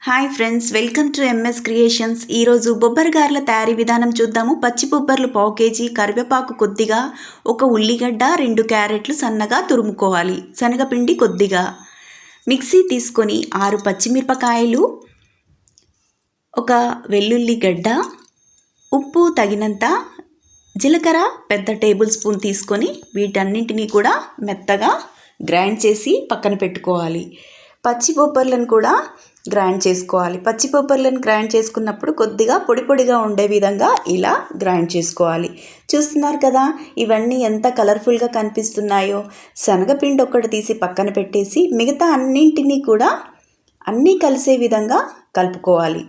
Hi friends, welcome to MS creations. ఈరోజు బొబ్బరగారల తయారీ విధానం చూద్దాము. పచ్చి బొబ్బర్లు పావు కేజీ, కరివేపాకు కొద్దిగా, ఒక ఉల్లిగడ్డ, 2 క్యారెట్లు సన్నగా తురుముకోవాలి. శనగపిండి కొద్దిగా, మిక్సీ తీసుకొని 6 పచ్చిమిరపకాయలు, ఒక వెల్లుల్లి గడ్డ, ఉప్పు తగినంత, జీలకర్ర పెద్ద టేబుల్ స్పూన్ తీసుకొని వీటన్నింటినీ కూడా మెత్తగా గ్రైండ్ చేసి పక్కన పెట్టుకోవాలి. పచ్చి బొబ్బర్లను కూడా గ్రైండ్ చేసుకోవాలి. పచ్చి బొబ్బర్లను గ్రైండ్ చేసుకున్నప్పుడు కొద్దిగా పొడి పొడిగా ఉండే విధంగా ఇలా గ్రైండ్ చేసుకోవాలి. చూస్తున్నారు కదా, ఇవన్నీ ఎంత కలర్ఫుల్గా కనిపిస్తున్నాయో. శనగపిండి ఒక్కటి తీసి పక్కన పెట్టేసి మిగతా అన్నింటినీ కూడా అన్నీ కలిసే విధంగా కలుపుకోవాలి.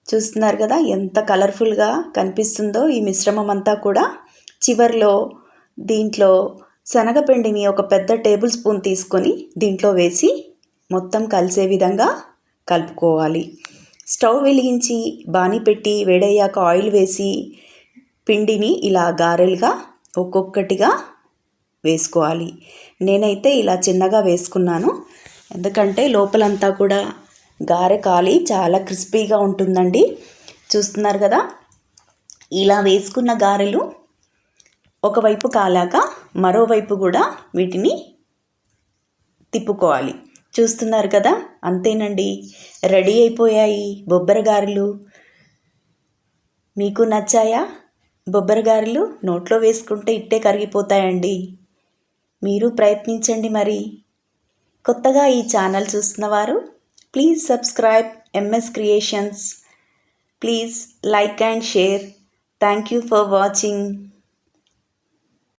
చూస్తున్నారు కదా ఎంత కలర్ఫుల్గా కనిపిస్తుందో ఈ మిశ్రమం అంతా కూడా. చివర్లో దీంట్లో శనగపిండిని ఒక పెద్ద టేబుల్ స్పూన్ తీసుకొని దీంట్లో వేసి మొత్తం కలిసే విధంగా కలుపుకోవాలి. స్టవ్ వెలిగించి బాణీ పెట్టి వేడయ్యాక ఆయిల్ వేసి పిండిని ఇలా గారెలుగా ఒక్కొక్కటిగా వేసుకోవాలి. నేనైతే ఇలా చిన్నగా వేసుకున్నాను, ఎందుకంటే లోపలంతా కూడా గారె కాలి చాలా క్రిస్పీగా ఉంటుందండి. చూస్తున్నారు కదా, ఇలా వేసుకున్న గారెలు ఒకవైపు కాలాక మరోవైపు కూడా వీటిని తిప్పుకోవాలి. చూస్తున్నారు కదా, అంతేనండి, రెడీ అయిపోయాయి బొబ్బరగారెలు. మీకు నచ్చాయా? బొబ్బరగారెలు నోట్లో వేసుకుంటే ఇట్టే కరిగిపోతాయండి. మీరు ప్రయత్నించండి మరి. కొత్తగా ఈ ఛానల్ చూస్తున్నవారు please subscribe MS creations. Please like and share. Thank you for watching.